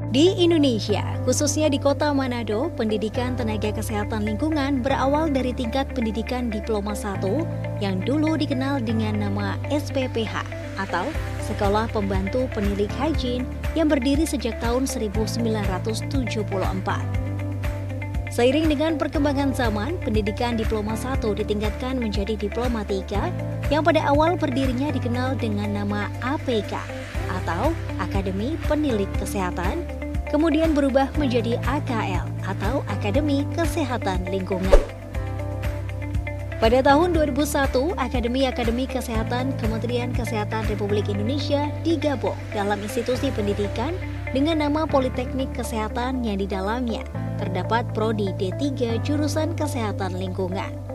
Di Indonesia, khususnya di kota Manado, pendidikan tenaga kesehatan lingkungan berawal dari tingkat pendidikan Diploma 1 yang dulu dikenal dengan nama SPPH atau Sekolah Pembantu Penilik Hygiene yang berdiri sejak tahun 1974. Seiring dengan perkembangan zaman, pendidikan Diploma 1 ditingkatkan menjadi Diploma 3 yang pada awal berdirinya dikenal dengan nama APK atau Akademi Penilik Kesehatan, kemudian berubah menjadi AKL atau Akademi Kesehatan Lingkungan. Pada tahun 2001, Akademi Kesehatan Kementerian Kesehatan Republik Indonesia digabung dalam institusi pendidikan dengan nama Politeknik Kesehatan yang di dalamnya terdapat Prodi D3 jurusan Kesehatan Lingkungan.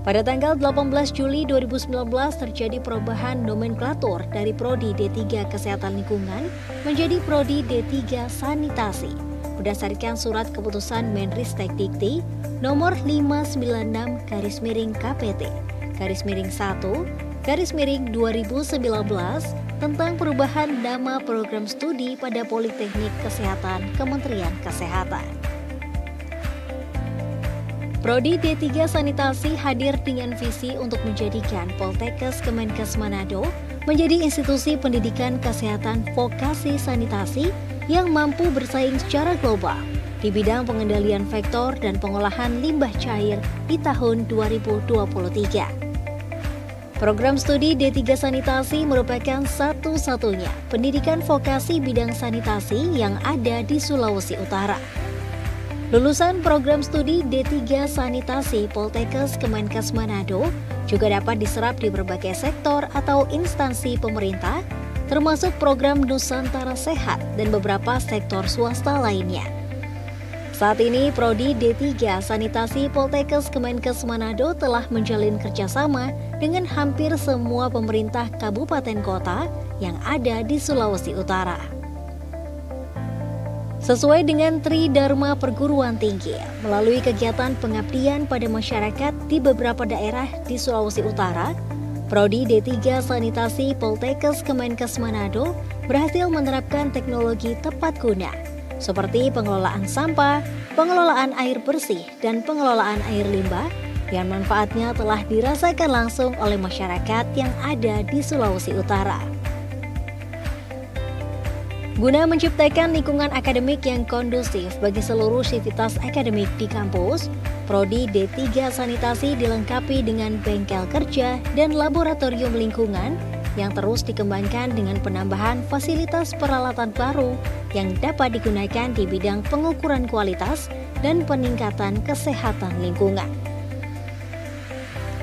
Pada tanggal 18 Juli 2019 terjadi perubahan nomenklatur dari Prodi D3 Kesehatan Lingkungan menjadi Prodi D3 Sanitasi berdasarkan surat keputusan Menristek Dikti nomor 596-1-2019 tentang perubahan nama program studi pada Politeknik Kesehatan Kementerian Kesehatan. Prodi D3 Sanitasi hadir dengan visi untuk menjadikan Poltekkes Kemenkes Manado menjadi institusi pendidikan kesehatan vokasi sanitasi yang mampu bersaing secara global di bidang pengendalian vektor dan pengolahan limbah cair di tahun 2023. Program studi D3 Sanitasi merupakan satu-satunya pendidikan vokasi bidang sanitasi yang ada di Sulawesi Utara. Lulusan program studi D3 Sanitasi Poltekkes Kemenkes Manado juga dapat diserap di berbagai sektor atau instansi pemerintah, termasuk program Nusantara Sehat dan beberapa sektor swasta lainnya. Saat ini, Prodi D3 Sanitasi Poltekkes Kemenkes Manado telah menjalin kerjasama dengan hampir semua pemerintah kabupaten kota yang ada di Sulawesi Utara. Sesuai dengan Tridharma Perguruan Tinggi, melalui kegiatan pengabdian pada masyarakat di beberapa daerah di Sulawesi Utara, Prodi D3 Sanitasi Poltekkes Kemenkes Manado berhasil menerapkan teknologi tepat guna, seperti pengelolaan sampah, pengelolaan air bersih, dan pengelolaan air limbah, yang manfaatnya telah dirasakan langsung oleh masyarakat yang ada di Sulawesi Utara. Guna menciptakan lingkungan akademik yang kondusif bagi seluruh sivitas akademik di kampus, Prodi D3 Sanitasi dilengkapi dengan bengkel kerja dan laboratorium lingkungan yang terus dikembangkan dengan penambahan fasilitas peralatan baru yang dapat digunakan di bidang pengukuran kualitas dan peningkatan kesehatan lingkungan.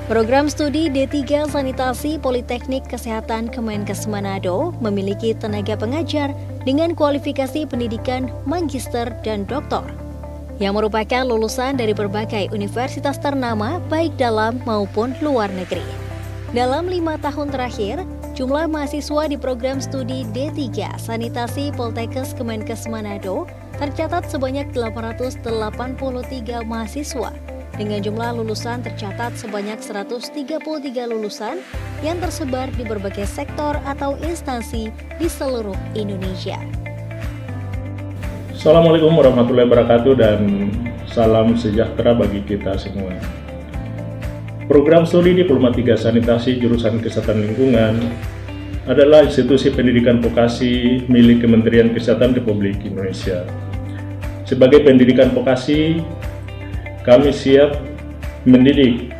Program studi D3 Sanitasi Politeknik Kesehatan Kemenkes Manado memiliki tenaga pengajar dengan kualifikasi pendidikan magister dan doktor, yang merupakan lulusan dari berbagai universitas ternama baik dalam maupun luar negeri. Dalam 5 tahun terakhir, jumlah mahasiswa di program studi D3 Sanitasi Poltekkes Kemenkes Manado tercatat sebanyak 883 mahasiswa, dengan jumlah lulusan tercatat sebanyak 133 lulusan yang tersebar di berbagai sektor atau instansi di seluruh Indonesia. Assalamualaikum warahmatullahi wabarakatuh dan salam sejahtera bagi kita semua. Program studi Diploma 3 Sanitasi jurusan Kesehatan Lingkungan adalah institusi pendidikan vokasi milik Kementerian Kesehatan Republik Indonesia. Sebagai pendidikan vokasi, kami siap mendidik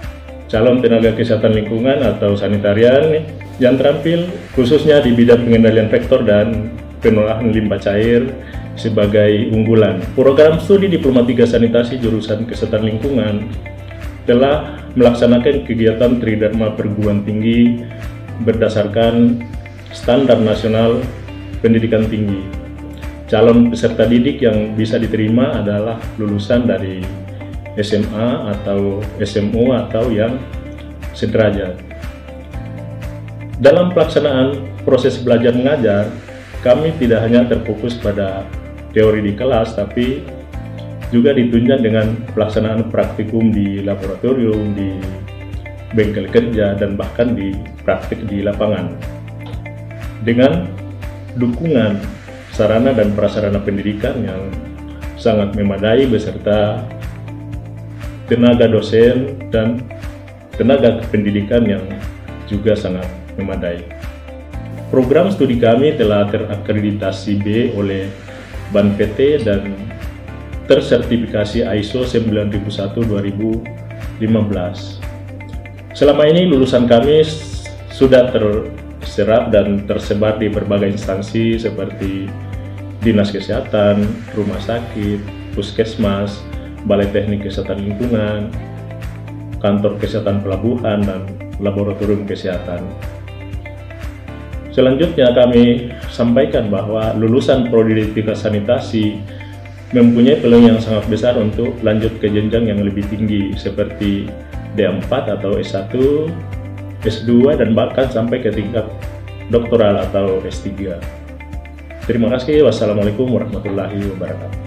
calon tenaga kesehatan lingkungan atau sanitarian yang terampil khususnya di bidang pengendalian vektor dan pengolahan limbah cair sebagai unggulan. Program studi Diploma 3 Sanitasi jurusan Kesehatan Lingkungan telah melaksanakan kegiatan Tridharma Perguruan Tinggi berdasarkan standar nasional pendidikan tinggi. Calon peserta didik yang bisa diterima adalah lulusan dari SMA atau SMU atau yang sederajat. Dalam pelaksanaan proses belajar mengajar, kami tidak hanya terfokus pada teori di kelas, tapi juga ditunjang dengan pelaksanaan praktikum di laboratorium, di bengkel kerja, dan bahkan di praktik di lapangan. Dengan dukungan sarana dan prasarana pendidikan yang sangat memadai beserta tenaga dosen dan tenaga pendidikan yang juga sangat memadai. Program studi kami telah terakreditasi B oleh Ban PT dan tersertifikasi ISO 9001-2015. Selama ini lulusan kami sudah terserap dan tersebar di berbagai instansi seperti Dinas Kesehatan, Rumah Sakit, Puskesmas, Balai Teknik Kesehatan Lingkungan, Kantor Kesehatan Pelabuhan, dan Laboratorium Kesehatan. Selanjutnya kami sampaikan bahwa lulusan Prodi D3 Sanitasi mempunyai peluang yang sangat besar untuk lanjut ke jenjang yang lebih tinggi seperti D4 atau S1, S2, dan bahkan sampai ke tingkat doktoral atau S3. Terima kasih. Wassalamualaikum warahmatullahi wabarakatuh.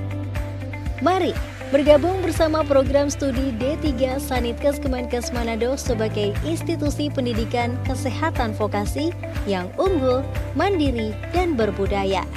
Mari bergabung bersama program studi D3 Sanitkes Kemenkes Manado sebagai institusi pendidikan kesehatan vokasi yang unggul, mandiri, dan berbudaya.